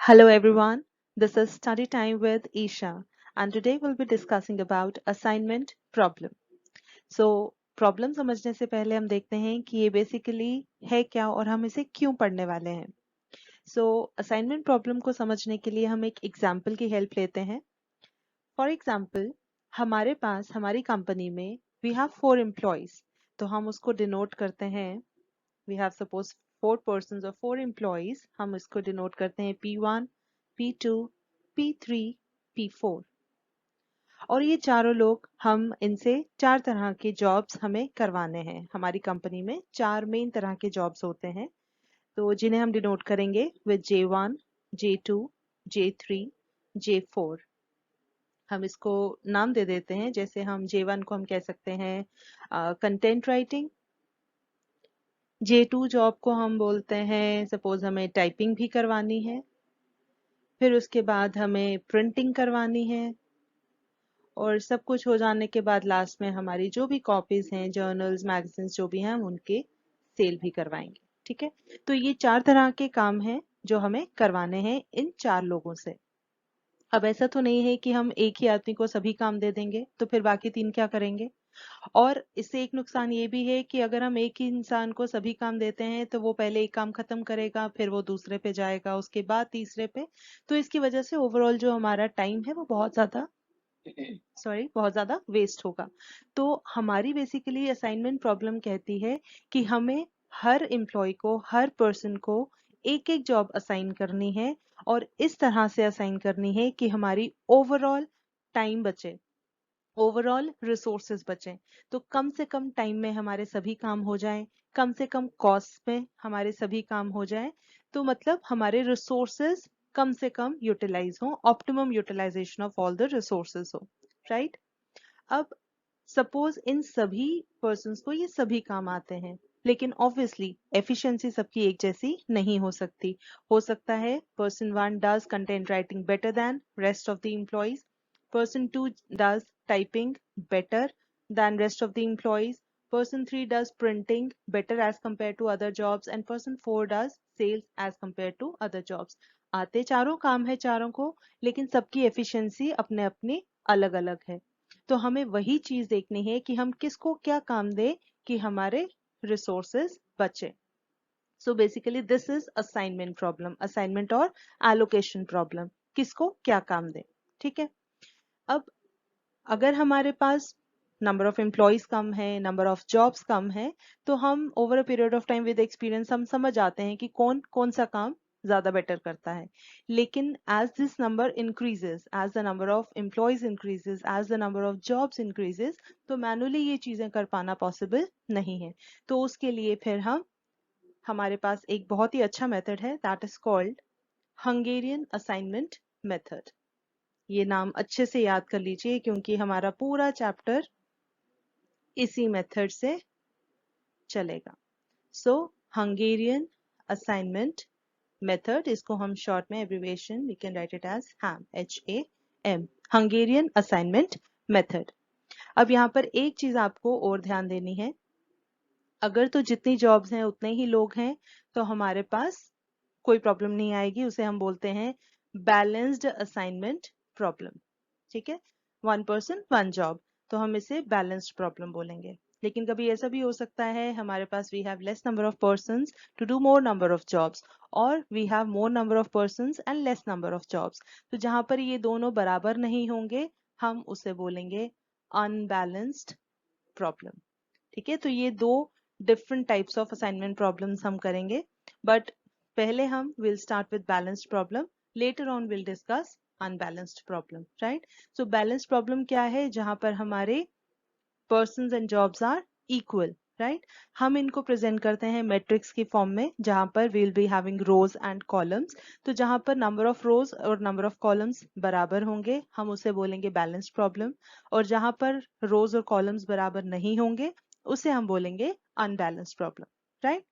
Hello everyone, this is Study Time with Isha and today we'll be discussing about assignment problem. So problem समझने से पहले हम देखते हैं कि ये बेसिकली है क्या और हम इसे क्यों पढ़ने वाले हैं. So assignment problem को समझने के लिए हम एक एग्जाम्पल की हेल्प लेते हैं. फॉर एग्जाम्पल हमारे पास हमारी कंपनी में we have 4 employees, तो हम उसको डिनोट करते हैं. We have suppose 4 persons or 4 employees, हम इसको डिनोट करते हैं P1, P2, P3, P4. और ये चारों लोग हम इनसे 4 तरह के जॉब्स हमें करवाने हैं. हमारी कंपनी में 4 मेन तरह के जॉब्स होते हैं, तो जिन्हें हम डिनोट करेंगे with J1, J2, J3, J4. हम इसको नाम दे देते हैं, जैसे हम J1 को हम कह सकते हैं कंटेंट राइटिंग. J2 जॉब को हम बोलते हैं सपोज हमें टाइपिंग भी करवानी है, फिर उसके बाद हमें प्रिंटिंग करवानी है और सब कुछ हो जाने के बाद लास्ट में हमारी जो भी कॉपीज हैं, जर्नल्स, मैगजीन्स जो भी हैं, हम उनके सेल भी करवाएंगे. ठीक है, तो ये 4 तरह के काम हैं जो हमें करवाने हैं इन 4 लोगों से. अब ऐसा तो नहीं है कि हम एक ही आदमी को सभी काम दे देंगे तो फिर बाकी 3 क्या करेंगे. और इससे एक नुकसान ये भी है कि अगर हम एक ही इंसान को सभी काम देते हैं तो वो पहले एक काम खत्म करेगा, फिर वो दूसरे पे जाएगा, उसके बाद तीसरे पे. तो इसकी वजह से ओवरऑल जो हमारा टाइम है वो बहुत ज्यादा बहुत ज्यादा वेस्ट होगा. तो हमारी बेसिकली असाइनमेंट प्रॉब्लम कहती है कि हमें हर एम्प्लॉय को, हर पर्सन को एक एक जॉब असाइन करनी है और इस तरह से असाइन करनी है कि हमारी ओवरऑल टाइम बचे, ओवरऑल रिसोर्सेज बचें. तो कम से कम टाइम में हमारे सभी काम हो जाएं, कम से कम कॉस्ट में हमारे सभी काम हो जाएं. तो मतलब हमारे रिसोर्सेज कम से कम यूटिलाइज हो, optimum utilisation of all the resources हो. राइट. अब सपोज इन सभी पर्सन्स को ये सभी काम आते हैं, लेकिन ऑब्वियसली एफिशिएंसी सबकी एक जैसी नहीं हो सकती. हो सकता है person 1 does content writing better than rest of the employees, person 2 does typing better than rest of the employees, person 3 does printing better as compared to other jobs, and person 4 does sales as compared to other jobs. आते चारों काम है चारों को, लेकिन सबकी efficiency अपने अपने अलग अलग है. तो हमें वही चीज देखनी है कि हम किसको क्या काम दे कि हमारे रिसोर्सेज बचे. So basically this is assignment problem, assignment और एलोकेशन प्रॉब्लम, किसको क्या काम दे. ठीक है. अब अगर हमारे पास नंबर ऑफ एम्प्लॉयज कम है, नंबर ऑफ जॉब्स कम है, तो हम over a period of time with experience हम समझ आते हैं कि कौन कौन सा काम ज्यादा बेटर करता है. लेकिन as this number increases, as the number of employees increases, as the number of jobs increases, तो मैनुअली ये चीजें कर पाना पॉसिबल नहीं है. तो उसके लिए फिर हमारे पास एक बहुत ही अच्छा मेथड है, that is called Hungarian assignment method. ये नाम अच्छे से याद कर लीजिए क्योंकि हमारा पूरा चैप्टर इसी मेथड से चलेगा. सो हंगेरियन असाइनमेंट मेथड, इसको हम शॉर्ट में abbreviation we can write it as HAM, HAM, Hungarian assignment method. अब यहाँ पर एक चीज आपको और ध्यान देनी है, अगर तो जितनी जॉब्स हैं उतने ही लोग हैं तो हमारे पास कोई प्रॉब्लम नहीं आएगी, उसे हम बोलते हैं बैलेंस्ड असाइनमेंट प्रॉब्लम. ठीक है, 1 पर्सन 1 जॉब, तो हम इसे बैलेंस्ड प्रॉब्लम बोलेंगे. लेकिन कभी ऐसा भी हो सकता है हमारे पास we have less number of persons to do more number of jobs, और we have more number of persons and less number of jobs. तो जहां पर ये दोनों बराबर नहीं होंगे हम उसे बोलेंगे अनबैलेंस्ड प्रॉब्लम. ठीक है, तो ये दो different types of assignment problems हम करेंगे, बट पहले हम will start with balanced problem, later on will discuss unbalanced problem. Right. So balanced problem क्या है, जहां पर हमारे persons and jobs are equal. Right. हम इनको प्रेजेंट करते हैं मैट्रिक्स की फॉर्म में, जहां पर will be having rows and columns. तो जहां पर नंबर ऑफ रोज और नंबर ऑफ कॉलम्स बराबर होंगे हम उसे बोलेंगे बैलेंस्ड प्रॉब्लम, और जहां पर रोज और कॉलम्स बराबर नहीं होंगे उसे हम बोलेंगे अनबैलेंस्ड प्रॉब्लम. राइट.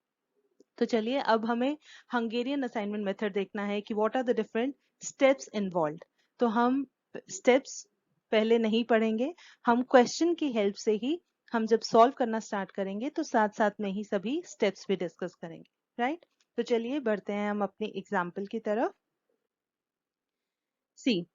तो चलिए अब हमें हंगेरियन असाइनमेंट मेथड देखना है कि what are the different steps involved. तो हम स्टेप्स पहले नहीं पढ़ेंगे, हम क्वेश्चन की हेल्प से ही हम जब सॉल्व करना स्टार्ट करेंगे तो साथ साथ में ही सभी स्टेप्स भी डिस्कस करेंगे. राइट. तो चलिए बढ़ते हैं हम अपनी एग्जाम्पल की तरफ. See,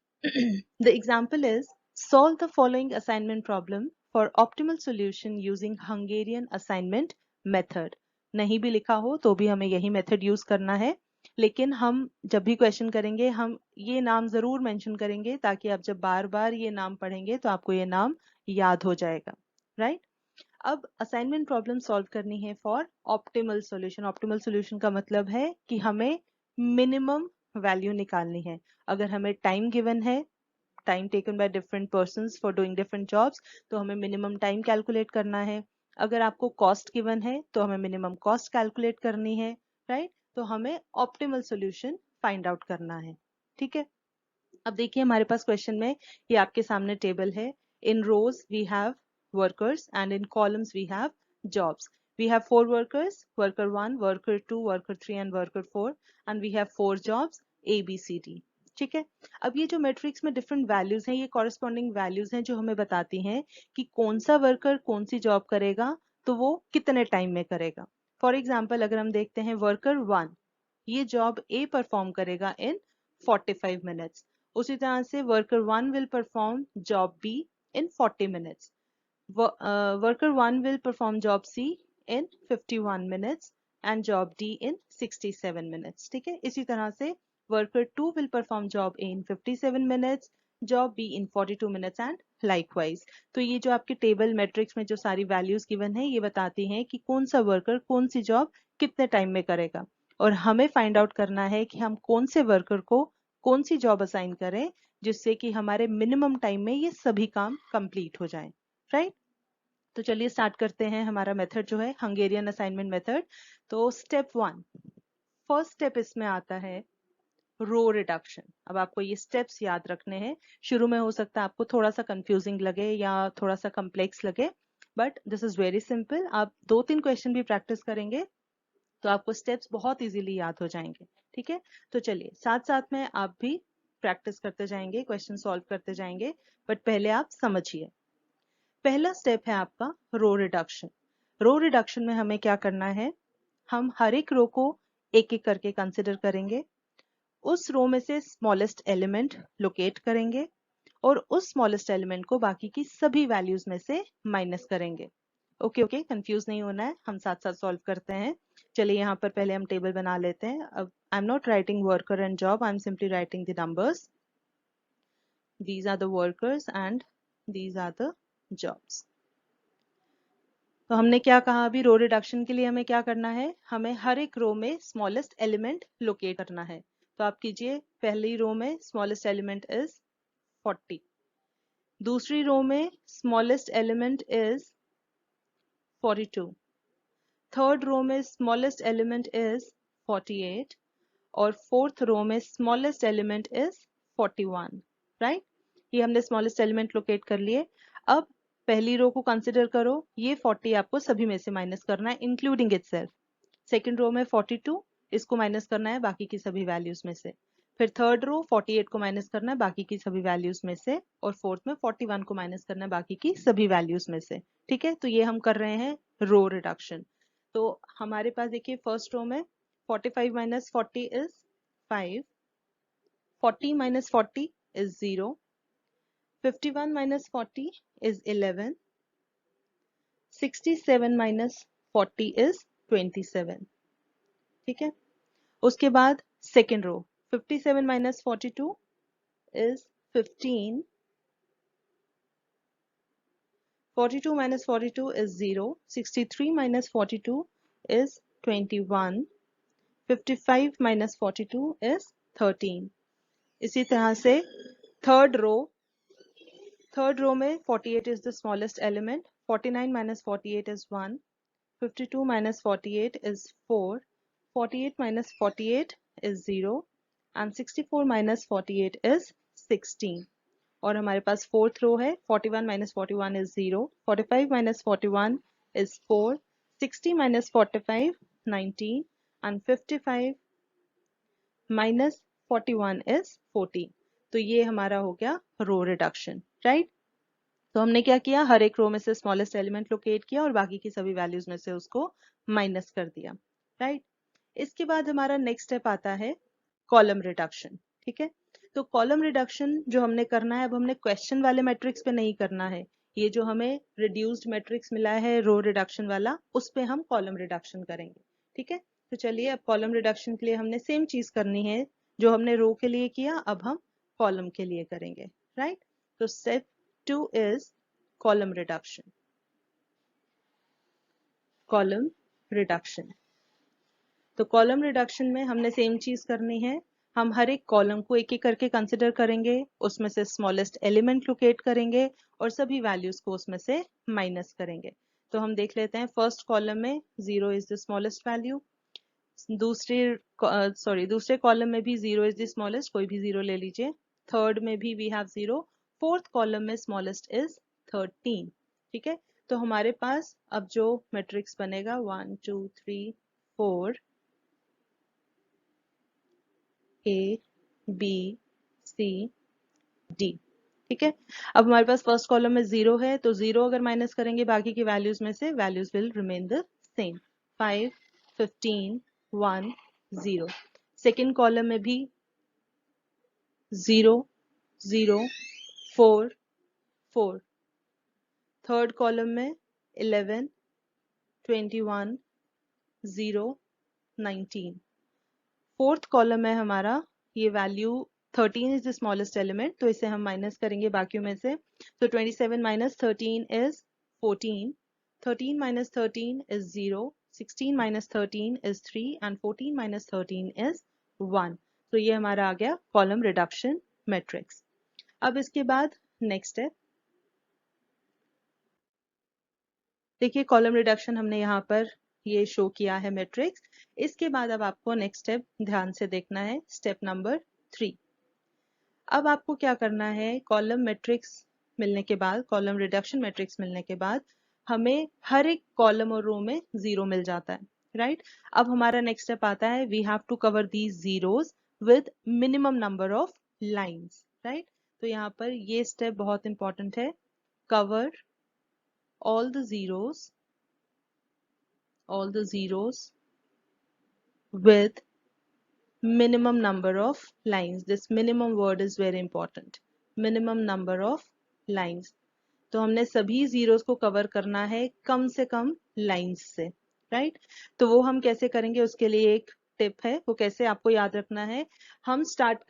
the example is solve the following assignment problem for optimal solution using Hungarian assignment method. नहीं भी लिखा हो तो भी हमें यही मेथड यूज करना है, लेकिन हम जब भी क्वेश्चन करेंगे हम ये नाम जरूर मेंशन करेंगे ताकि आप जब बार बार ये नाम पढ़ेंगे तो आपको ये नाम याद हो जाएगा, राइट? अब असाइनमेंट प्रॉब्लम सॉल्व करनी है for optimal solution. Optimal solution का मतलब है कि हमें मिनिमम वैल्यू निकालनी है। अगर हमें टाइम गिवन है, time taken by different persons for doing different jobs, तो हमें मिनिमम टाइम कैलकुलेट करना है। अगर आपको कॉस्ट गिवन है तो हमें मिनिमम कॉस्ट कैलकुलेट करनी है, राइट? तो हमें ऑप्टिमल सॉल्यूशन फाइंड आउट करना है, ठीक है? अब देखिए हमारे पास क्वेश्चन में ये आपके सामने टेबल है। In rows we have workers and in columns we have jobs. We have 4 workers, worker 1, worker 2, worker 3 and worker 4, and we have 4 jobs A, B, C, D. ठीक है? अब ये जो मैट्रिक्स में डिफरेंट वैल्यूज हैं, ये corresponding values हैं जो हमें बताती हैं कि कौन सा वर्कर कौन सी जॉब करेगा, तो वो कितने टाइम में करेगा। फॉर एग्जाम्पल अगर हम देखते हैं वर्कर 1 ये जॉब A परफॉर्म करेगा इन 45 मिनट्स। उसी तरह से worker 1 will perform job B in 40 minutes. Worker 1 will perform job C in 51 minutes and job D in 67 minutes. ठीक है? इसी तरह से worker 2 will perform job A in 57 minutes, job B in 42 minutes and likewise. तो ये जो आपके table matrix में जो सारी वैल्यूज गिवन है ये बताती हैं कि कौन सा वर्कर कौन सी जॉब कितने टाइम में करेगा, और हमें फाइंड आउट करना है कि हम कौन से वर्कर को कौन सी जॉब असाइन करें जिससे कि हमारे मिनिमम टाइम में ये सभी काम कंप्लीट हो जाएं, राइट? तो चलिए स्टार्ट करते हैं हमारा मेथड जो है हंगेरियन असाइनमेंट मेथड। तो स्टेप 1, फर्स्ट स्टेप इसमें आता है रो रिडक्शन। अब आपको ये स्टेप्स याद रखने हैं। शुरू में हो सकता है आपको थोड़ा सा कंफ्यूजिंग लगे या थोड़ा सा कॉम्प्लेक्स लगे, but this is very simple. आप 2-3 क्वेश्चन भी प्रैक्टिस करेंगे तो आपको स्टेप्स बहुत इजीली याद हो जाएंगे, ठीक है? तो चलिए साथ साथ में आप भी प्रैक्टिस करते जाएंगे, क्वेश्चन सॉल्व करते जाएंगे, बट पहले आप समझिए। पहला स्टेप है आपका रो रिडक्शन। रो रिडक्शन में हमें क्या करना है, हम हर एक रो को एक एक करके कंसिडर करेंगे, उस रो में से स्मॉलेस्ट एलिमेंट लोकेट करेंगे और उस स्मॉलेस्ट एलिमेंट को बाकी की सभी वैल्यूज में से माइनस करेंगे। ओके ओके, कंफ्यूज नहीं होना है, हम साथ साथ सॉल्व करते हैं। चलिए यहाँ पर पहले हम टेबल बना लेते हैं। अब I am not writing worker and job, I am simply writing the numbers. These are the workers and these are the jobs. तो हमने क्या कहा, अभी रो रिडक्शन के लिए हमें क्या करना है, हमें हर एक रो में स्मॉलेस्ट एलिमेंट लोकेट करना है। तो आप कीजिए, पहली रो में स्मॉलेस्ट एलिमेंट इज 40, दूसरी रो में smallest element is 42, third row में स्मॉलेस्ट एलिमेंट इज 48 और फोर्थ रो में स्मॉलेस्ट एलिमेंट इज 41, राइट? ये हमने स्मॉलेस्ट एलिमेंट लोकेट कर लिए। अब पहली रो को कंसिडर करो, ये 40 आपको सभी में से माइनस करना है इंक्लूडिंग इटसेल्फ। सेकंड रो में 42, इसको माइनस करना है बाकी की सभी वैल्यूज में से। फिर थर्ड रो 48 को माइनस करना है बाकी की सभी वैल्यूज में से, और फोर्थ में 41 को माइनस करना है बाकी की सभी वैल्यूज में से, ठीक है? तो ये हम कर रहे हैं रो रिडक्शन। तो हमारे पास देखिए फर्स्ट रो में 45 minus 40 is 5, 40 minus 40 is 0, 51 minus 40 is 11, 67 minus 40 is 27, ठीक है? उसके बाद second row 57 minus 42 is 15, 42 minus 42 is 0, 63 minus 42 is 21, 55 minus 42 is 13। इसी तरह से थर्ड रो में 48 is the smallest element, 49 minus 48 is 1, 52 minus 48 is 4, 48 minus 48 is 0 and 64 minus 48 is 16। और हमारे पास फोर्थ रो है 41 minus 41 is 0, 45 minus 41 is 4, 60 minus 45 19 and 55 minus 41 is 14। तो ये हमारा हो गया रो रिडक्शन, राइट? तो हमने क्या किया, हर एक रो में से स्मॉलेस्ट एलिमेंट लोकेट किया और बाकी की सभी वैल्यूज में से उसको माइनस कर दिया, राइट? इसके बाद हमारा नेक्स्ट स्टेप आता है कॉलम रिडक्शन, ठीक है? तो कॉलम रिडक्शन जो हमने करना है, अब हमने क्वेश्चन वाले मैट्रिक्स पे नहीं करना है, ये जो हमें रिड्यूस्ड मैट्रिक्स मिला है रो रिडक्शन वाला, उस पे हम कॉलम रिडक्शन करेंगे। ठीक है, तो चलिए अब कॉलम रिडक्शन के लिए हमने सेम चीज करनी है जो हमने रो के लिए किया, अब हम कॉलम के लिए करेंगे। राइट, तो step 2 is column reduction. Column reduction, तो कॉलम रिडक्शन में हमने सेम चीज करनी है, हम हर एक कॉलम को एक एक करके कंसिडर करेंगे, उसमें से स्मॉलेस्ट एलिमेंट लोकेट करेंगे और सभी वैल्यूज को उसमें से माइनस करेंगे। तो हम देख लेते हैं, फर्स्ट कॉलम में 0 इज द स्मॉलेस्ट वैल्यू, दूसरे कॉलम में भी 0 इज द स्मॉलेस्ट, कोई भी 0 ले लीजिए, थर्ड में भी वी हैव 0, फोर्थ कॉलम में स्मॉलेस्ट इज 13। ठीक है, तो हमारे पास अब जो मैट्रिक्स बनेगा 1 2 3 4 A B C D। ठीक है, अब हमारे पास फर्स्ट कॉलम में 0 है, तो 0 अगर माइनस करेंगे बाकी की वैल्यूज में से, values will remain the same, 5 15 1 0। Second column में भी 0 0 4 4। थर्ड कॉलम में 11 21 0 19। फोर्थ कॉलम में हमारा ये value 13 is the smallest element, तो इसे हम माइनस करेंगे बाकियों में से, तो 27 minus 13 is 14, 13 minus 13 is 0, 16 minus 13 is 3 and 14 minus 13 is 1। तो ये हमारा आ गया कॉलम रिडक्शन मैट्रिक्स। अब इसके बाद नेक्स्ट है, देखिए कॉलम रिडक्शन हमने यहाँ पर ये शो किया है मैट्रिक्स। इसके बाद अब आपको नेक्स्ट स्टेप ध्यान से देखना है, स्टेप नंबर 3। अब आपको क्या करना है, कॉलम मैट्रिक्स मिलने के बाद, कॉलम रिडक्शन मैट्रिक्स मिलने के बाद हमें हर एक कॉलम और रो में 0 मिल जाता है। राइट, अब हमारा नेक्स्ट स्टेप आता है, we have to cover these zeros with minimum number of lines. Right, तो यहाँ पर ये स्टेप बहुत इंपॉर्टेंट है, cover all the zeros with minimum number of lines. This minimum word is very important, minimum number of lines। तो हमने सभी zeros को कवर करना है कम से कम लाइंस से। राइट, तो वो हम कैसे करेंगे, उसके लिए एक टिप है, वो कैसे आपको याद रखना है, हम स्टार्ट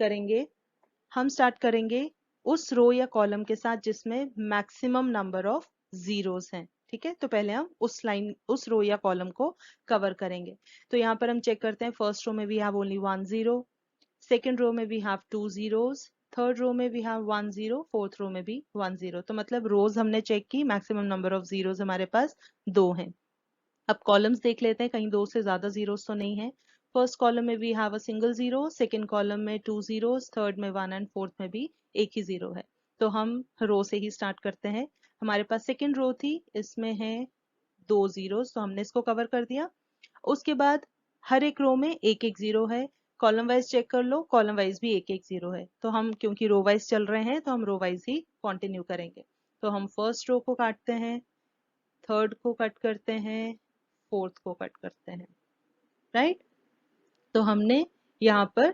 करेंगे उस रो या कॉलम के साथ जिसमें मैक्सिमम नंबर ऑफ जीरोस हैं। ठीक है, तो पहले हम उस रो या कॉलम को कवर करेंगे। तो यहाँ पर हम चेक करते हैं, फर्स्ट रो में we have only 1 0, second row में we have 2 zeros, third row में वी हैव 1 0, फोर्थ रो में भी 1 0। तो मतलब रोज हमने चेक की, मैक्सिमम नंबर ऑफ जीरोस हमारे पास 2 हैं। अब कॉलम्स देख लेते हैं, कहीं 2 से ज्यादा जीरोस तो नहीं है। फर्स्ट कॉलम में we have a single zero, second column में 2 zeros, थर्ड में 1 एंड फोर्थ में भी एक ही जीरो है। तो हम रो से ही स्टार्ट करते हैं। हमारे पास सेकंड रो थी, इसमें है 2 zeros, तो हमने इसको कवर कर दिया। उसके बाद हर एक रो में एक एक जीरो है, कॉलम वाइज चेक कर लो, कॉलम वाइज भी एक एक जीरो है, तो हम क्योंकि रो वाइज चल रहे हैं तो हम रो वाइज ही कंटिन्यू करेंगे। तो हम फर्स्ट रो को काटते हैं, थर्ड को कट करते हैं, फोर्थ को कट करते हैं। राइट, तो हमने यहाँ पर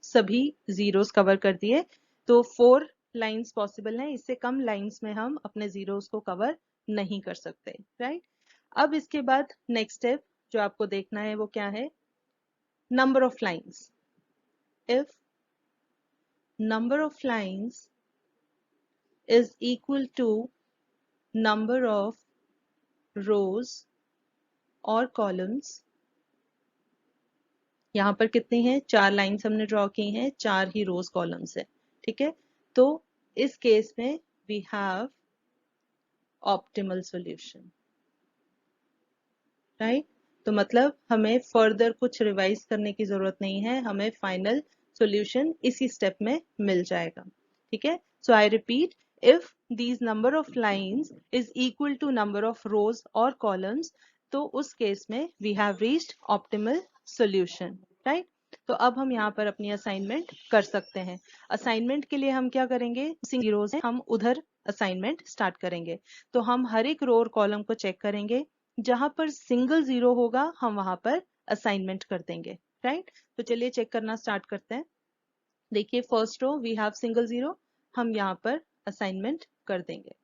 सभी जीरोस कवर कर दिए। तो 4 लाइंस पॉसिबल हैं, इससे कम लाइंस में हम अपने जीरोस को कवर नहीं कर सकते। राइट, अब इसके बाद नेक्स्ट स्टेप जो आपको देखना है वो क्या है, number of lines। If number of lines is equal to number of rows or columns, यहाँ पर कितनी है, 4 लाइन्स हमने ड्रॉ की हैं, 4 ही रोज कॉलम्स है। ठीक है, तो इस केस में we have optimal solution. Right, तो मतलब हमें फर्दर कुछ रिवाइज करने की जरूरत नहीं है, हमें फाइनल सॉल्यूशन इसी स्टेप में मिल जाएगा। ठीक है, so I repeat, if these number of lines is equal to number of rows और कॉलम्स, तो उस केस में we have reached optimal solution. Right, तो अब हम यहाँ पर अपनी असाइनमेंट कर सकते हैं। असाइनमेंट के लिए हम क्या करेंगे, जीरोस हैं, हम उधर असाइनमेंट स्टार्ट करेंगे। तो हम हर एक रो और कॉलम को चेक करेंगे, जहां पर सिंगल जीरो होगा हम वहां पर असाइनमेंट कर देंगे। राइट, तो चलिए चेक करना स्टार्ट करते हैं। देखिए first row we have single zero, हम यहाँ पर असाइनमेंट कर देंगे।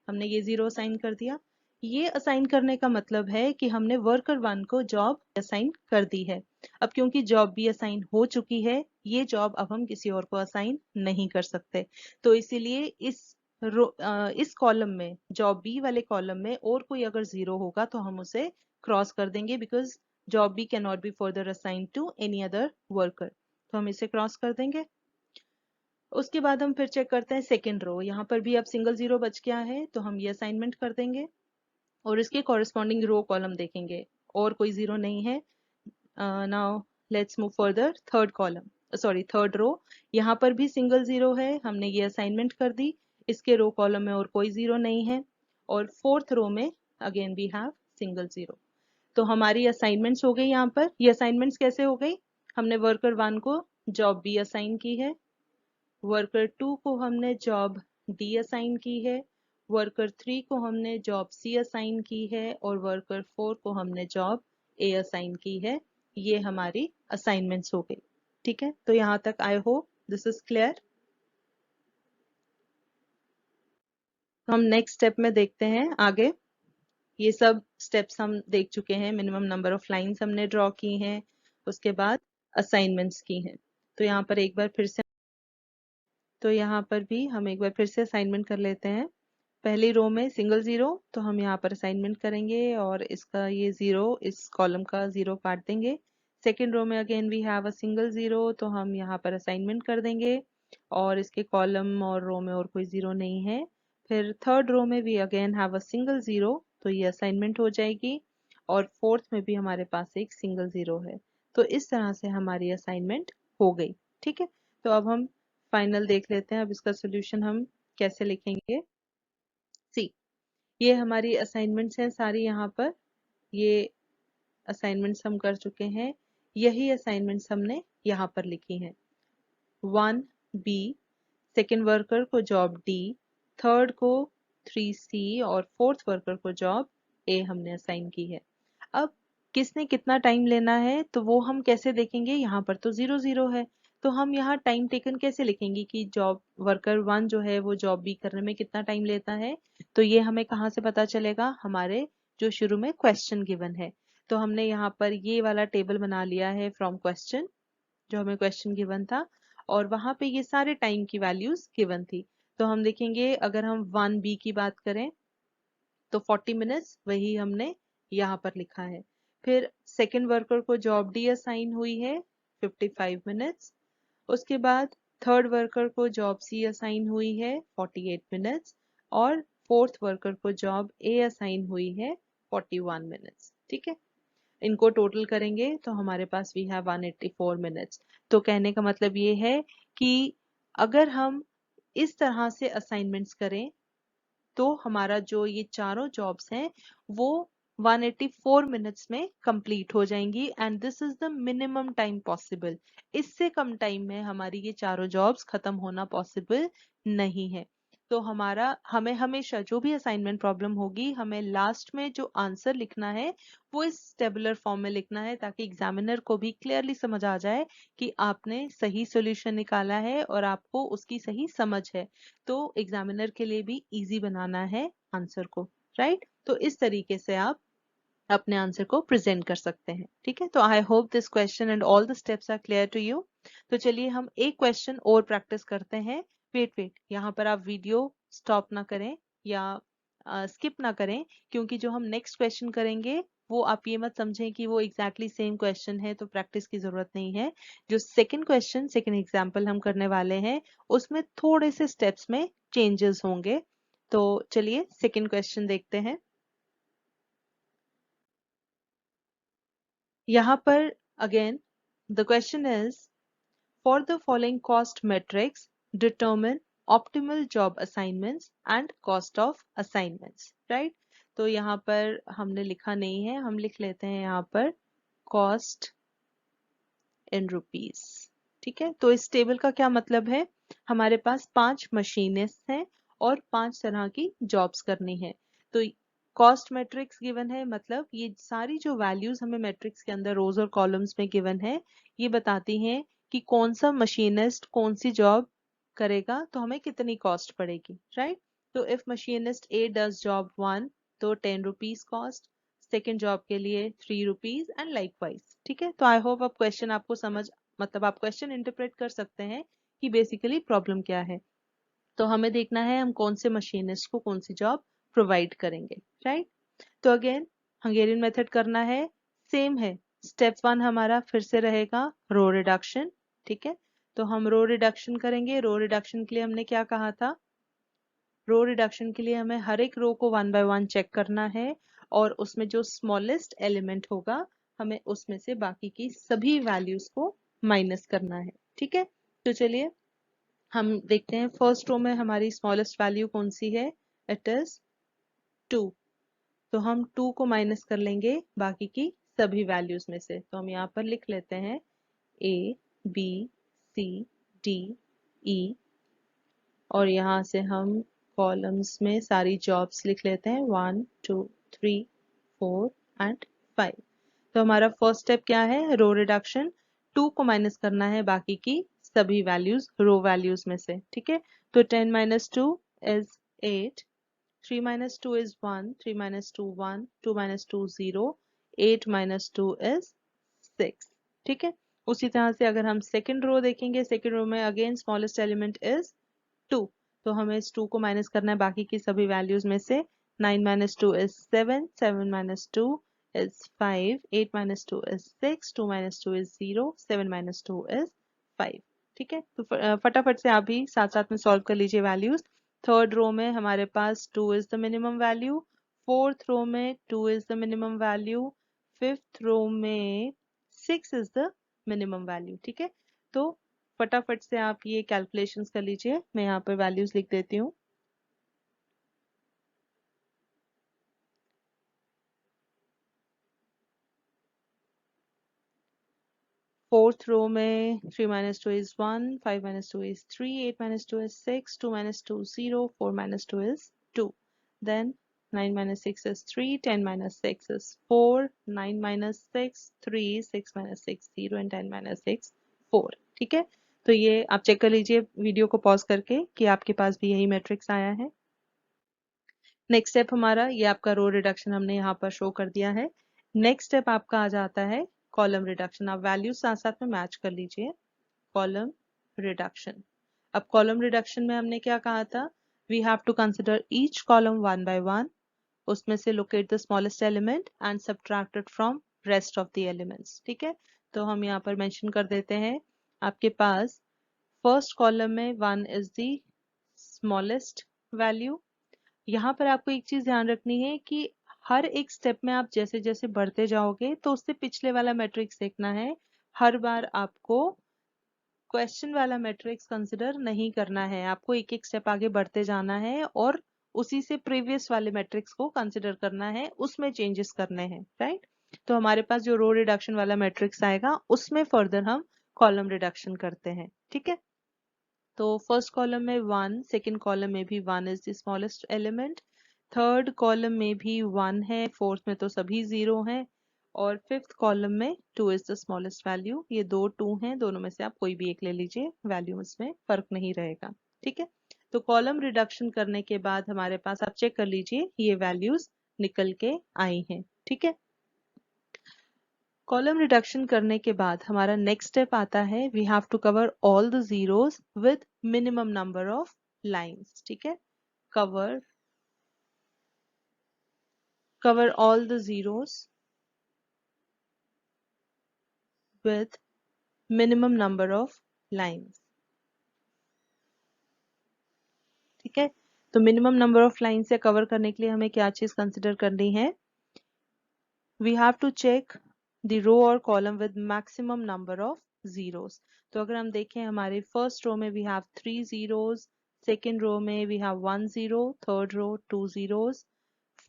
हमने ये जीरो असाइन कर दिया। ये असाइन करने का मतलब है कि हमने वर्कर वन को जॉब असाइन कर दी है। अब क्योंकि जॉब भी असाइन हो चुकी है, ये जॉब अब हम किसी और को असाइन नहीं कर सकते, तो इसीलिए इस कॉलम में, जॉब बी वाले कॉलम में और कोई अगर जीरो होगा तो हम उसे क्रॉस कर देंगे, because job B can not be further assign to any other worker, तो हम इसे क्रॉस कर देंगे। उसके बाद हम फिर चेक करते हैं सेकेंड रो, यहाँ पर भी अब सिंगल जीरो बच गया है, तो हम ये असाइनमेंट कर देंगे और इसके कॉरेस्पॉन्डिंग रो कॉलम देखेंगे, और कोई जीरो नहीं है। Now let's move further, third column, sorry third row, यहाँ पर भी सिंगल जीरो है, हमने ये असाइनमेंट कर दी। इसके रो कॉलम में और कोई जीरो नहीं है, और फोर्थ रो में again we have single zero. तो हमारी असाइनमेंट्स हो गई। यहाँ पर ये असाइनमेंट्स कैसे हो गई, हमने वर्कर वन को जॉब बी असाइन की है, वर्कर टू को हमने जॉब डी असाइन की है, वर्कर थ्री को हमने जॉब सी असाइन की है, और वर्कर फोर को हमने जॉब ए असाइन की है। ये हमारी असाइनमेंट्स हो गई। ठीक है, तो यहाँ तक आई होप दिस इज क्लियर। तो हम नेक्स्ट स्टेप में देखते हैं आगे। ये सब स्टेप्स हम देख चुके हैं, मिनिमम नंबर ऑफ लाइंस हमने ड्रॉ की हैं, उसके बाद असाइनमेंट्स की हैं। तो यहाँ पर एक बार फिर से, तो यहाँ पर भी हम एक बार फिर से असाइनमेंट कर लेते हैं। पहली रो में सिंगल जीरो, तो हम यहाँ पर असाइनमेंट करेंगे और इसका ये जीरो, इस कॉलम का जीरो काट देंगे। सेकेंड रो में again we have a single zero, तो हम यहाँ पर असाइनमेंट कर देंगे और इसके कॉलम और रो में और कोई जीरो नहीं है। फिर थर्ड रो में we again have a single zero, तो ये असाइनमेंट हो जाएगी, और फोर्थ में भी हमारे पास एक सिंगल जीरो है। तो इस तरह से हमारी असाइनमेंट हो गई। ठीक है, तो अब हम फाइनल देख लेते हैं, अब इसका सोल्यूशन हम कैसे लिखेंगे। सी, ये हमारी असाइनमेंट्स हैं सारी, यहाँ पर ये असाइनमेंट्स हम कर चुके हैं। यही असाइनमेंट्स हमने यहाँ पर लिखी हैं। 1B, सेकेंड वर्कर को जॉब डी, थर्ड को 3C और फोर्थ वर्कर को जॉब ए हमने असाइन की है। अब किसने कितना टाइम लेना है तो वो हम कैसे देखेंगे, यहाँ पर तो जीरो जीरो है, तो हम यहाँ टाइम टेकन कैसे लिखेंगे कि जॉब वर्कर वन जो है वो जॉब बी करने में कितना टाइम लेता है। तो ये हमें कहाँ से पता चलेगा, हमारे जो शुरू में क्वेश्चन गिवन है। तो हमने यहाँ पर ये वाला टेबल बना लिया है फ्रॉम क्वेश्चन, जो हमें क्वेश्चन गिवन था, और वहां पे ये सारे टाइम की वैल्यूज गिवन थी। तो हम देखेंगे अगर हम 1B की बात करें तो 40 मिनट्स वही हमने यहाँ पर लिखा है। फिर सेकेंड वर्कर को जॉब डी असाइन हुई है 55 मिनट्स। उसके बाद थर्ड वर्कर को जॉब सी असाइन हुई है 48 मिनट्स, और फोर्थ वर्कर को जॉब ए असाइन हुई है 41 मिनट्स। ठीक है, इनको टोटल करेंगे तो हमारे पास वी हैव 184 मिनट्स। तो कहने का मतलब ये है कि अगर हम इस तरह से असाइनमेंट्स करें तो हमारा जो ये चारों जॉब्स हैं वो 184 मिनट्स में कंप्लीट हो जाएंगी, and this is the minimum time possible. इससे कम टाइम में हमारी ये चारों जॉब्स खत्म होना पॉसिबल नहीं है। तो हमें हमेशा जो भी असाइनमेंट प्रॉब्लम होगी, हमें लास्ट में जो आंसर लिखना है वो इस टेबुलर फॉर्म में लिखना है, ताकि एग्जामिनर को भी क्लियरली समझ आ जाए कि आपने सही सॉल्यूशन निकाला है और आपको उसकी सही समझ है। तो एग्जामिनर के लिए भी इजी बनाना है आंसर को, राइट। तो इस तरीके से आप अपने आंसर को प्रेजेंट कर सकते हैं। ठीक है, तो I hope this question and all the steps are clear to you. तो चलिए हम एक क्वेश्चन और प्रैक्टिस करते हैं। वेट, यहाँ पर आप वीडियो स्टॉप ना करें या स्किप ना करें, क्योंकि जो हम नेक्स्ट क्वेश्चन करेंगे वो आप ये मत समझें कि वो एग्जैक्टली सेम क्वेश्चन है, तो प्रैक्टिस की जरूरत नहीं है। जो सेकंड क्वेश्चन, सेकंड एग्जाम्पल हम करने वाले हैं, उसमें थोड़े से स्टेप्स में चेंजेस होंगे। तो चलिए सेकंड क्वेश्चन देखते हैं। यहाँ पर again the question is, for the following cost matrix determine optimal job assignments and cost of assignments, right. तो यहाँ पर हमने लिखा नहीं है, हम लिख लेते हैं यहाँ पर कॉस्ट इन रुपीस। ठीक है, तो इस टेबल का क्या मतलब है, हमारे पास 5 मशीनिस्ट हैं और 5 तरह की जॉब्स करनी है। तो कॉस्ट मैट्रिक्स गिवन है, मतलब ये सारी जो वैल्यूज हमें मैट्रिक्स के अंदर रोज और कॉलम्स में गिवन है, ये बताती हैं कि कौन सा मशीनिस्ट कौन सी जॉब करेगा तो हमें कितनी कॉस्ट पड़ेगी, राइट। तो if machinist A does job 1 तो 10 रुपीज कॉस्ट, सेकेंड जॉब के लिए 3 रुपीज एंड लाइकवाइज। ठीक है, तो आई होप अब क्वेश्चन आपको समझ, मतलब आप क्वेश्चन इंटरप्रेट कर सकते हैं कि बेसिकली प्रॉब्लम क्या है। तो हमें देखना है हम कौन से मशीनिस्ट को कौन सी जॉब प्रोवाइड करेंगे, राइट। तो अगेन हंगेरियन मेथड करना है, सेम है। स्टेप 1 हमारा फिर से रहेगा रो रिडक्शन। ठीक है, तो हम रो रिडक्शन करेंगे। रो रिडक्शन के लिए हमने क्या कहा था, रो रिडक्शन के लिए हमें हर एक रो को 1 बाय 1 चेक करना है और उसमें जो स्मॉलेस्ट एलिमेंट होगा हमें उसमें से बाकी की सभी वैल्यूज को माइनस करना है। ठीक है, तो चलिए हम देखते हैं फर्स्ट रो में हमारी स्मॉलेस्ट वैल्यू कौन सी है, इट इज 2। तो हम 2 को माइनस कर लेंगे बाकी की सभी वैल्यूज में से। तो हम यहाँ पर लिख लेते हैं A, B, C, D, E और यहाँ से हम कॉलम्स में सारी जॉब्स लिख लेते हैं 1, 2, 3, 4 एंड 5। तो हमारा फर्स्ट स्टेप क्या है, रो रिडक्शन। 2 को माइनस करना है बाकी की सभी वैल्यूज रो वैल्यूज में से। ठीक है, तो 10 minus 2 is 8, 3 minus 2 is 1, 3 minus 2 1, 2 minus 2 0, 8 minus 2 is 6। ठीक है, उसी तरह से अगर हम सेकंड रो देखेंगे, सेकंड रो में अगेन स्मॉलेस्ट एलिमेंट इज 2। तो हमें इस 2 को माइनस करना है बाकी की सभी वैल्यूज में से। 9 minus 2 is 7, 7 minus 2 is 5, 8 minus 2 is 6, 2 minus 2 is 0, 7 minus 2 is 5। ठीक है, तो फटाफट से आप भी साथ साथ में सॉल्व कर लीजिए वैल्यूज। थर्ड रो में हमारे पास 2 is the minimum value, fourth row में 2 is the minimum value, fifth row में 6 इज द मिनिमम वैल्यू। ठीक है, तो फटाफट से आप ये कैलकुलेशंस कर लीजिए, मैं यहाँ पर वैल्यूज लिख देती हूँ। फोर्थ रो में 3 minus 2 is 1, 5 minus 2 is 3, 8 minus 2 is 6, 2 minus 2 0, 4 minus 2 is 2। Then 9 minus 6 is 3, 10 minus 6 is 4, 9 minus 6 3, 6 minus 6 0 and 10 minus 6 4। ठीक है, तो ये आप चेक कर लीजिए वीडियो को पॉज करके कि आपके पास भी यही मैट्रिक्स आया है। नेक्स्ट स्टेप हमारा ये आपका रो रिडक्शन हमने यहाँ पर शो कर दिया है। नेक्स्ट स्टेप आपका आ जाता है कॉलम रिडक्शन। आप वैल्यूज साथ साथ में मैच कर लीजिए। कॉलम रिडक्शन, अब कॉलम रिडक्शन में हमने क्या कहा था, we have to consider each column one by one, उसमें से locate the smallest element and subtract it from rest of the elements. ठीक है, तो हम यहाँ पर मेंशन कर देते हैं आपके पास फर्स्ट कॉलम में 1 इज द स्मॉलेस्ट वैल्यू। यहाँ पर आपको एक चीज ध्यान रखनी है कि हर एक स्टेप में आप जैसे जैसे बढ़ते जाओगे तो उससे पिछले वाला मैट्रिक्स देखना है। हर बार आपको क्वेश्चन वाला मैट्रिक्स कंसिडर नहीं करना है, आपको एक एक स्टेप आगे बढ़ते जाना है और उसी से प्रीवियस वाले मैट्रिक्स को कंसिडर करना है, उसमें चेंजेस करने हैं, राइट। तो हमारे पास जो रो रिडक्शन वाला मैट्रिक्स आएगा उसमें फर्दर हम कॉलम रिडक्शन करते हैं। ठीक है, तो फर्स्ट कॉलम में 1, सेकंड कॉलम में भी 1 is the smallest element, third column में भी 1 है, फोर्थ में तो सभी 0 हैं और फिफ्थ कॉलम में 2 इज द स्मॉलेस्ट वैल्यू। ये दो 2 हैं, दोनों में से आप कोई भी एक ले लीजिए, वैल्यू में फर्क नहीं रहेगा। ठीक है, तो कॉलम रिडक्शन करने के बाद हमारे पास आप चेक कर लीजिए ये वैल्यूज निकल के आई हैं। ठीक है, कॉलम रिडक्शन करने के बाद हमारा नेक्स्ट स्टेप आता है, we have to cover all the zeros with minimum number of lines. ठीक है, cover all the zeros with minimum number of lines। ठीक है, तो मिनिमम नंबर ऑफ लाइन से कवर करने के लिए हमें क्या चीज कंसिडर करनी है, we have to check the row और column with maximum number of zeros. तो अगर हम देखें हमारे फर्स्ट रो में we have 3 zeros, second row में we have 1 zero, third row 2 zeros,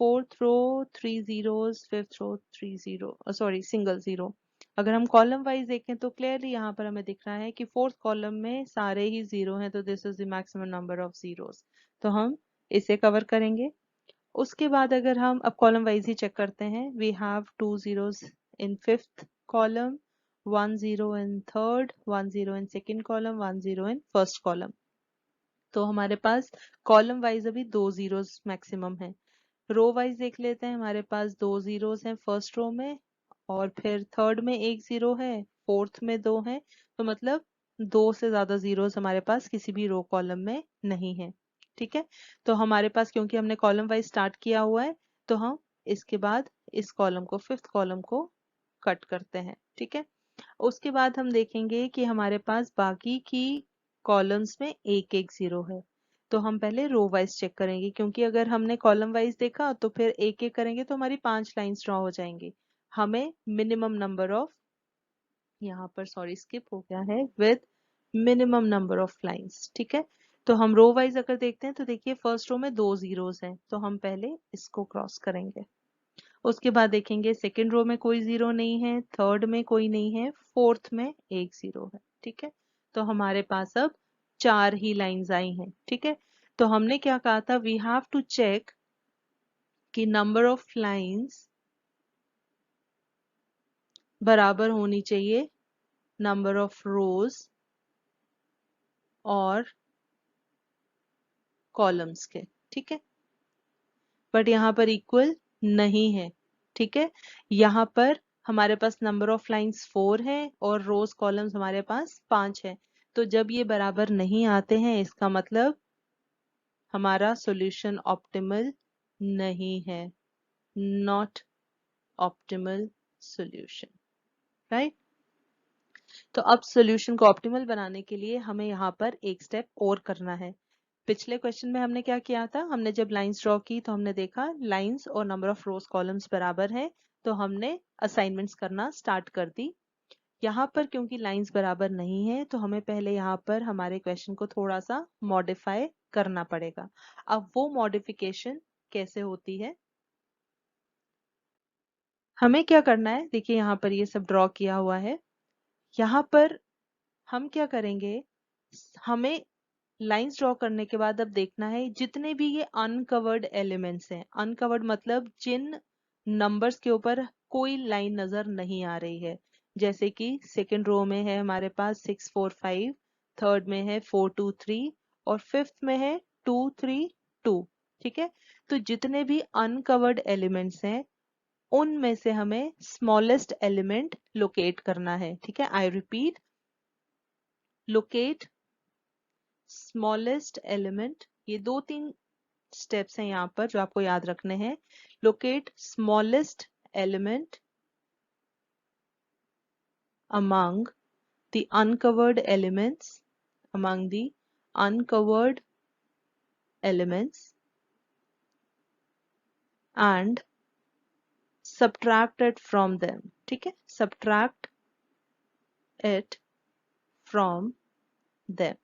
fourth row 3 zeros, fifth row 3 zero, sorry single zero. अगर हम कॉलम वाइज देखें तो क्लियरली यहाँ पर हमें दिख रहा है कि फोर्थ कॉलम में सारे ही जीरो हैं, तो this is the maximum number of zeros, तो हम इसे कवर करेंगे। उसके बाद अगर हम अब कॉलम वाइज ही चेक करते हैं, we have 2 zeros in fifth column, 1 0 in third, 1 0 in second column, 1 0 in first column। तो हमारे पास कॉलम वाइज अभी 2 जीरोस मैक्सिमम है। रो वाइज देख लेते हैं, हमारे पास 2 जीरोस हैं फर्स्ट रो में, और फिर थर्ड में 1 जीरो है, फोर्थ में 2 है, तो मतलब 2 से ज्यादा जीरोस हमारे पास किसी भी रो कॉलम में नहीं है। ठीक है, तो हमारे पास क्योंकि हमने कॉलम वाइज स्टार्ट किया हुआ है, तो हम इसके बाद इस कॉलम को, फिफ्थ कॉलम को कट करते हैं। ठीक है, उसके बाद हम देखेंगे कि हमारे पास बाकी की कॉलम्स में एक एक जीरो है। तो हम पहले रो वाइज चेक करेंगे, क्योंकि अगर हमने कॉलम वाइज देखा तो फिर एक एक करेंगे तो हमारी 5 लाइंस ड्रॉ हो जाएंगी। हमें मिनिमम नंबर ऑफ, यहाँ पर सॉरी स्किप हो गया है, with minimum number of lines. ठीक है, तो हम रो वाइज अगर देखते हैं तो देखिए फर्स्ट रो में 2 जीरोस हैं, तो हम पहले इसको क्रॉस करेंगे। उसके बाद देखेंगे सेकंड रो में कोई जीरो नहीं है, थर्ड में कोई नहीं है, फोर्थ में एक जीरो है। ठीक है, तो हमारे पास अब 4 ही लाइंस आई हैं। ठीक है, तो हमने क्या कहा था, वी हैव टू चेक कि नंबर ऑफ लाइंस बराबर होनी चाहिए नंबर ऑफ रोज और कॉलम्स के। ठीक है, बट यहाँ पर इक्वल नहीं है। ठीक है, यहाँ पर हमारे पास नंबर ऑफ लाइंस 4 है और रोज कॉलम्स हमारे पास 5 है। तो जब ये बराबर नहीं आते हैं, इसका मतलब हमारा सॉल्यूशन ऑप्टिमल नहीं है, नॉट ऑप्टिमल सॉल्यूशन, राइट। तो अब सॉल्यूशन को ऑप्टिमल बनाने के लिए हमें यहाँ पर एक स्टेप और करना है। पिछले क्वेश्चन में हमने क्या किया था, हमने जब लाइंस ड्रॉ की तो हमने देखा लाइंस और नंबर ऑफ रोज कॉलम्स बराबर है, तो हमने असाइनमेंट्स करना स्टार्ट कर दी। यहाँ पर क्योंकि लाइंस बराबर नहीं है, तो हमें पहले यहाँ पर हमारे क्वेश्चन को थोड़ा सा मॉडिफाई करना पड़ेगा। अब वो मॉडिफिकेशन कैसे होती है, हमें क्या करना है, देखिए यहाँ पर ये सब ड्रॉ किया हुआ है। यहाँ पर हम क्या करेंगे, हमें लाइंस ड्रॉ करने के बाद अब देखना है जितने भी ये अनकवर्ड एलिमेंट्स हैं, अनकवर्ड मतलब जिन नंबर्स के ऊपर कोई लाइन नजर नहीं आ रही है, जैसे कि सेकंड रो में है हमारे पास 6 4 5, थर्ड में है 4 2 3 और फिफ्थ में है 2 3 2। ठीक है, तो जितने भी अनकवर्ड एलिमेंट्स हैं उनमें से हमें स्मॉलेस्ट एलिमेंट लोकेट करना है। ठीक है, I repeat, locate smallest element. ये 2-3 स्टेप्स हैं यहाँ पर जो आपको याद रखने हैं। Locate smallest element among the uncovered elements, among the uncovered elements and subtract it from them। ठीक है, subtract it from them।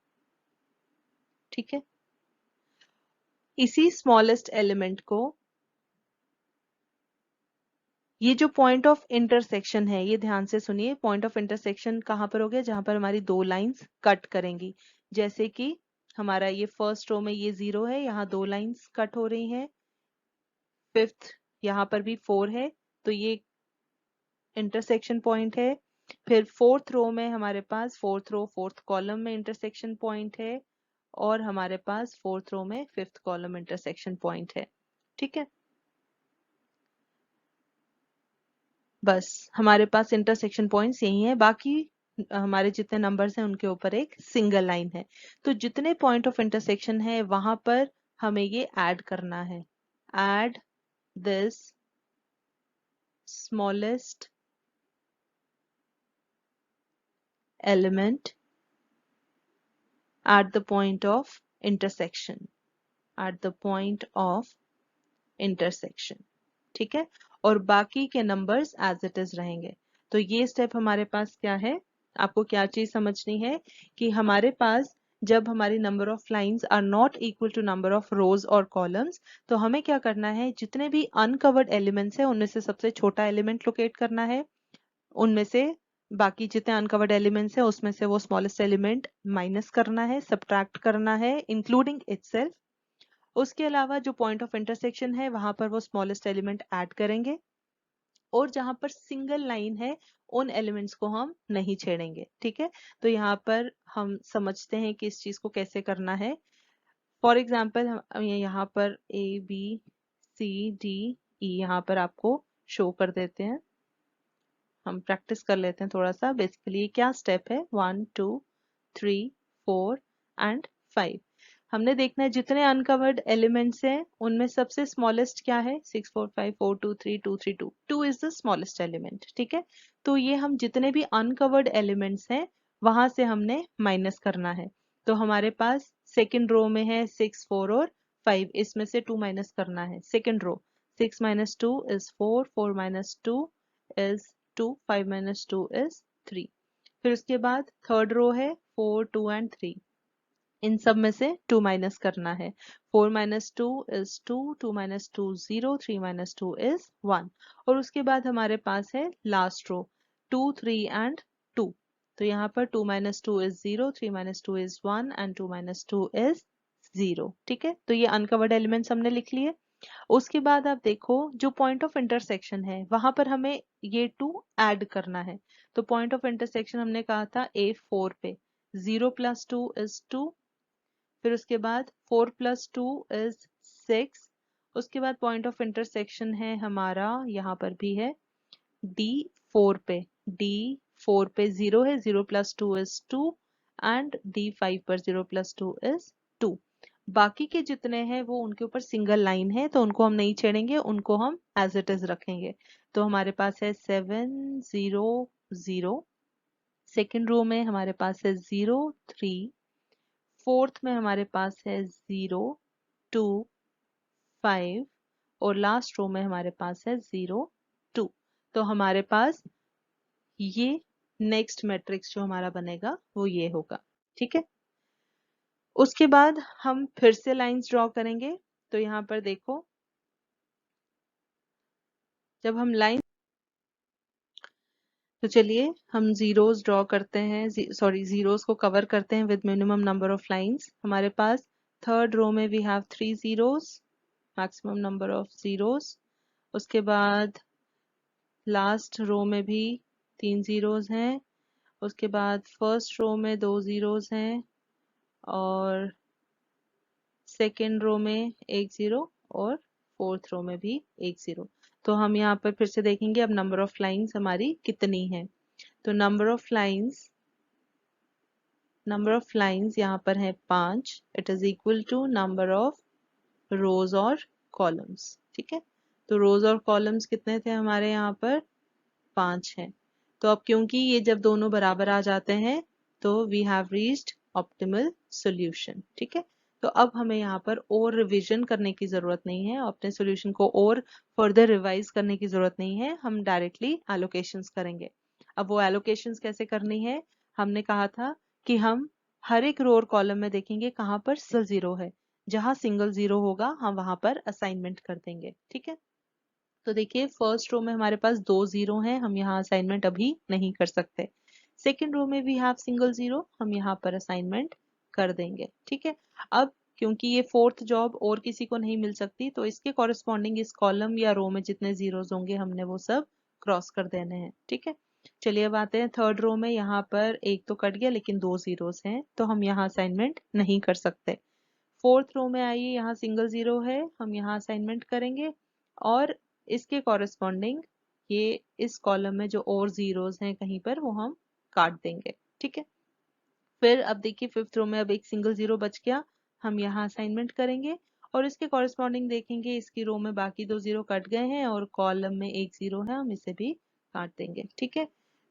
ठीक है, इसी स्मॉलेस्ट एलिमेंट को, ये जो पॉइंट ऑफ इंटरसेक्शन है, ये ध्यान से सुनिए, पॉइंट ऑफ इंटरसेक्शन कहाँ पर हो गया, जहां पर हमारी दो लाइंस कट करेंगी। जैसे कि हमारा ये फर्स्ट रो में ये 0 है, यहाँ दो लाइंस कट हो रही हैं, फिफ्थ यहाँ पर भी 4 है, तो ये इंटरसेक्शन पॉइंट है। फिर फोर्थ रो में हमारे पास, फोर्थ रो फोर्थ कॉलम में इंटरसेक्शन पॉइंट है, और हमारे पास फोर्थ रो में फिफ्थ कॉलम इंटरसेक्शन पॉइंट है। ठीक है, बस हमारे पास इंटरसेक्शन पॉइंट्स यही है, बाकी हमारे जितने नंबर्स हैं उनके ऊपर एक सिंगल लाइन है। तो जितने पॉइंट ऑफ इंटरसेक्शन है वहां पर हमें ये ऐड करना है। Add this smallest element at the point of intersection, at the point of intersection। ठीक है, और बाकी के नंबर्स एज इट इज रहेंगे। तो ये स्टेप हमारे पास क्या है, आपको क्या चीज समझनी है कि हमारे पास जब हमारी number of lines are not equal to number of rows और कॉलम्स, तो हमें क्या करना है, जितने भी अनकवर्ड एलिमेंट्स हैं उनमें से सबसे छोटा एलिमेंट लोकेट करना है, उनमें से बाकी जितने अनकवर्ड एलिमेंट्स हैं उसमें से वो स्मॉलेस्ट एलिमेंट माइनस करना है, सब्ट्रैक्ट करना है, इंक्लूडिंग इटसेल्फ। उसके अलावा जो पॉइंट ऑफ इंटरसेक्शन है वहां पर वो स्मॉलेस्ट एलिमेंट ऐड करेंगे। और जहां पर सिंगल लाइन है उन एलिमेंट्स को हम नहीं छेड़ेंगे। ठीक है, तो यहाँ पर हम समझते हैं कि इस चीज को कैसे करना है। फॉर एग्जाम्पल हम यहाँ पर ABCDE यहाँ पर आपको शो कर देते हैं। हम प्रैक्टिस कर लेते हैं थोड़ा सा। बेसिकली क्या स्टेप है, 1 2 3 4 एंड 5। हमने देखना है जितने अनकवर्ड एलिमेंट्स हैं उनमें सबसे स्मॉलेस्ट क्या है, 6 4 5 4 2 3 2 3 2 2 इज द स्मॉलेस्ट एलिमेंट। ठीक है, तो ये हम जितने भी अनकवर्ड एलिमेंट्स हैं वहां से हमने माइनस करना है। तो हमारे पास सेकेंड रो में है 6 4 और 5, इसमें से 2 माइनस करना है। Second row 6 minus 2 is 4, 4 minus 2 is 2, 5 minus 2 is 3। फिर उसके बाद थर्ड रो है 4 2 एंड 3, इन सब में से 2 माइनस करना है। 4 minus 2 is 2, 2 minus 2 0, 3 minus 2 is 1। और उसके बाद हमारे पास है लास्ट रो 2 3 एंड 2। तो यहाँ पर 2 minus 2 is 0, 3 minus 2 is 1 and 2 minus 2 is 0। ठीक है, तो ये अनकवर्ड एलिमेंट्स हमने लिख लिए। उसके बाद आप देखो जो पॉइंट ऑफ इंटरसेक्शन है वहां पर हमें ये 2 ऐड करना है। तो पॉइंट ऑफ इंटरसेक्शन हमने कहा था A4 पे 0 plus 2 is 2। फिर उसके बाद 4 plus 2 is 6। उसके बाद पॉइंट ऑफ इंटरसेक्शन है हमारा यहाँ पर भी है D4 पे। D4 पे 0 है, 0 plus 2 is 2 एंड D5 पर 0 plus 2 is 2। बाकी के जितने हैं वो उनके ऊपर सिंगल लाइन है तो उनको हम नहीं छेड़ेंगे, उनको हम एज इट इज रखेंगे। तो हमारे पास है 7 0 0। सेकेंड रो में हमारे पास है 0 3। फोर्थ में हमारे पास है 0 2 5 और लास्ट रो में हमारे पास है 0 2। तो हमारे पास ये नेक्स्ट मैट्रिक्स जो हमारा बनेगा वो ये होगा। ठीक है, उसके बाद हम फिर से लाइंस ड्रॉ करेंगे। तो यहाँ पर देखो जब हम लाइन, तो चलिए हम जीरोस ड्रॉ करते हैं, सॉरी जीरोस को कवर करते हैं with minimum number of lines. हमारे पास थर्ड रो में we have 3 zeros, maximum number of zeros. उसके बाद लास्ट रो में भी 3 जीरोस हैं। उसके बाद फर्स्ट रो में 2 जीरोस हैं और सेकेंड रो में 1 जीरो और फोर्थ रो में भी 1 जीरो। तो हम यहाँ पर फिर से देखेंगे अब नंबर ऑफ लाइंस हमारी कितनी है। तो नंबर ऑफ लाइंस यहाँ पर है 5। It is equal to number of rows और कॉलम्स। ठीक है, तो रोज और कॉलम्स कितने थे हमारे यहाँ पर, 5 हैं। तो अब क्योंकि ये जब दोनों बराबर आ जाते हैं तो we have reached optimal solution. ठीक है, तो अब हमें यहाँ पर और रिवीजन करने की जरूरत नहीं है, अपने सॉल्यूशन को और फर्दर रिवाइज करने की जरूरत नहीं है, हम डायरेक्टली एलोकेशंस करेंगे। अब वो एलोकेशंस कैसे करनी है, हमने कहा था कि हम हर एक रो और कॉलम में देखेंगे कहाँ पर सिंगल जीरो है, जहां सिंगल जीरो होगा हम वहां पर असाइनमेंट कर देंगे। ठीक है, तो देखिए फर्स्ट रो में हमारे पास 2 जीरो हैं, हम यहाँ असाइनमेंट अभी नहीं कर सकते। सेकेंड रो में वी हैव सिंगल जीरो, हम यहाँ पर असाइनमेंट कर देंगे। ठीक है, अब क्योंकि ये फोर्थ जॉब और किसी को नहीं मिल सकती तो इसके कॉरेस्पॉन्डिंग इस कॉलम या रो में जितने जीरोस होंगे हमने वो सब क्रॉस कर देने हैं। ठीक है, चलिए अब आते हैं थर्ड रो में। यहाँ पर एक तो कट गया लेकिन 2 जीरोस हैं तो हम यहाँ असाइनमेंट नहीं कर सकते। फोर्थ रो में आइए, यहाँ सिंगल जीरो है, हम यहाँ असाइनमेंट करेंगे और इसके कॉरेस्पॉन्डिंग ये इस कॉलम में जो और जीरोस हैं कहीं पर वो हम काट देंगे। ठीक है, फिर अब देखिए फिफ्थ रो में अब एक सिंगल जीरो बच गया, हम यहाँ असाइनमेंट करेंगे और इसके कॉरेस्पॉन्डिंग देखेंगे इसकी रो में बाकी 2 जीरो कट गए हैं और कॉलम में 1 जीरो है, हम इसे भी काट देंगे। ठीक है,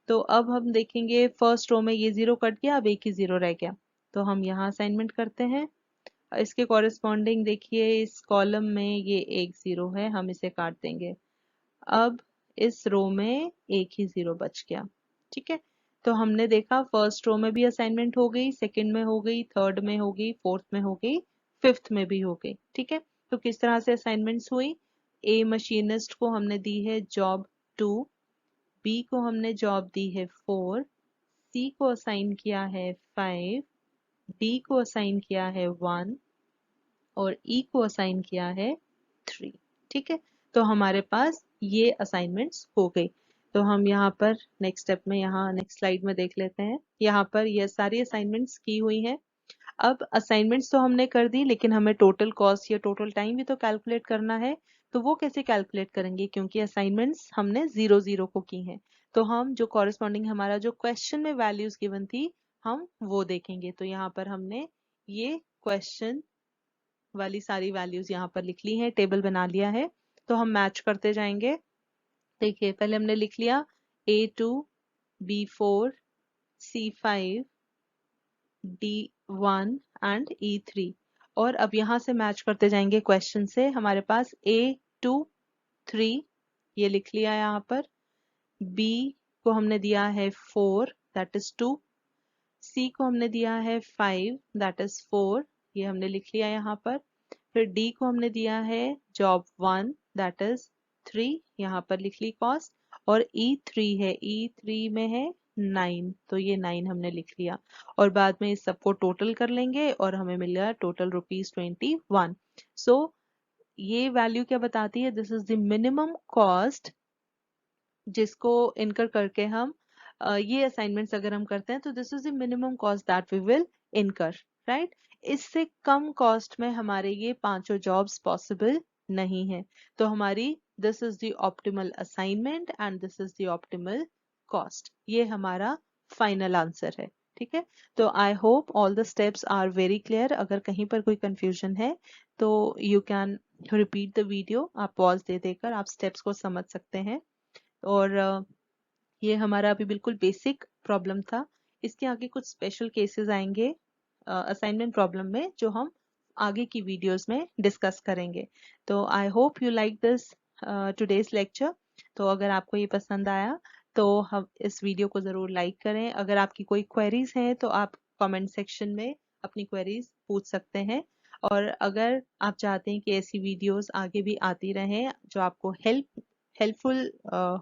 तो अब हम देखेंगे फर्स्ट रो में ये जीरो कट गया, अब एक ही जीरो रह गया, तो हम यहाँ असाइनमेंट करते हैं। इसके कॉरेस्पॉन्डिंग देखिए इस कॉलम में ये 1 जीरो है, हम इसे काट देंगे। अब इस रो में एक ही जीरो बच गया। ठीक है, तो हमने देखा फर्स्ट रो में भी असाइनमेंट हो गई, सेकंड में हो गई, थर्ड में हो गई, फोर्थ में हो गई, फिफ्थ में भी हो गई। ठीक है, तो किस तरह से असाइनमेंट्स हुई, ए मशीनिस्ट को हमने दी है जॉब 2, बी को हमने जॉब दी है 4, सी को असाइन किया है 5, डी को असाइन किया है 1 और ई को असाइन किया है 3। ठीक है, तो हमारे पास ये असाइनमेंट्स हो गई। तो हम यहाँ पर नेक्स्ट स्टेप में, यहाँ नेक्स्ट स्लाइड में देख लेते हैं। यहाँ पर ये सारी असाइनमेंट्स की हुई हैं। अब असाइनमेंट्स तो हमने कर दी, लेकिन हमें टोटल कॉस्ट या टोटल टाइम भी तो कैलकुलेट करना है। तो वो कैसे कैलकुलेट करेंगे, क्योंकि असाइनमेंट्स हमने 0 0 को की हैं। तो हम जो कॉरेस्पॉन्डिंग हमारा जो क्वेश्चन में वैल्यूज गिवन थी, हम वो देखेंगे। तो यहाँ पर हमने ये क्वेश्चन वाली सारी वैल्यूज यहाँ पर लिख ली हैं, टेबल बना लिया है। तो हम मैच करते जाएंगे। देखिए, पहले हमने लिख लिया A2, B4, C5, D1 and E3। और अब यहाँ से मैच करते जाएंगे क्वेश्चन से। हमारे पास A2 3 ये लिख लिया यहाँ पर, B को हमने दिया है 4 दैट इज 2, C को हमने दिया है 5 दैट इज 4, ये हमने लिख लिया यहाँ पर। फिर D को हमने दिया है जॉब 1 दैट इज 3, यहाँ पर लिख ली कॉस्ट। और E3 है, E3 में है 9, तो ये 9 हमने लिख लिया। और बाद में इस सबको टोटल कर लेंगे और हमें मिलेगा टोटल ₹21। सो ये वैल्यू क्या बताती है, this is the minimum cost जिसको इनकर करके हम ये असाइनमेंट्स अगर हम करते हैं, तो this is the minimum cost that we will incur, right. इससे कम कॉस्ट में हमारे ये पांचों जॉब्स पॉसिबल नहीं है। तो हमारी this is the optimal assignment and this is the optimal cost, ये हमारा फाइनल आंसर है। ठीक है, तो I hope all the steps are very clear. अगर कहीं पर कोई कंफ्यूजन है तो you can repeat the video, आप पॉज दे देकर आप स्टेप्स को समझ सकते हैं। और ये हमारा अभी बिल्कुल बेसिक प्रॉब्लम था। इसके आगे कुछ स्पेशल केसेस आएंगे असाइनमेंट प्रॉब्लम में, जो हम आगे की वीडियोस में डिस्कस करेंगे। तो I hope you like this today's lecture. तो अगर आपको ये पसंद आया तो हम इस वीडियो को ज़रूर लाइक करें। अगर आपकी कोई क्वेरीज हैं तो आप कमेंट सेक्शन में अपनी क्वेरीज पूछ सकते हैं। और अगर आप चाहते हैं कि ऐसी वीडियोस आगे भी आती रहें जो आपको हेल्पफुल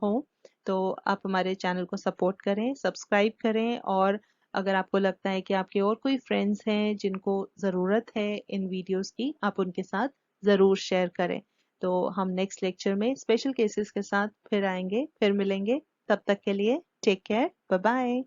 हो, तो आप हमारे चैनल को सपोर्ट करें, सब्सक्राइब करें। और अगर आपको लगता है कि आपके और कोई फ्रेंड्स हैं जिनको ज़रूरत है इन वीडियोस की, आप उनके साथ ज़रूर शेयर करें। तो हम नेक्स्ट लेक्चर में स्पेशल केसेस के साथ फिर आएंगे, फिर मिलेंगे। तब तक के लिए टेक केयर, बाय बाय।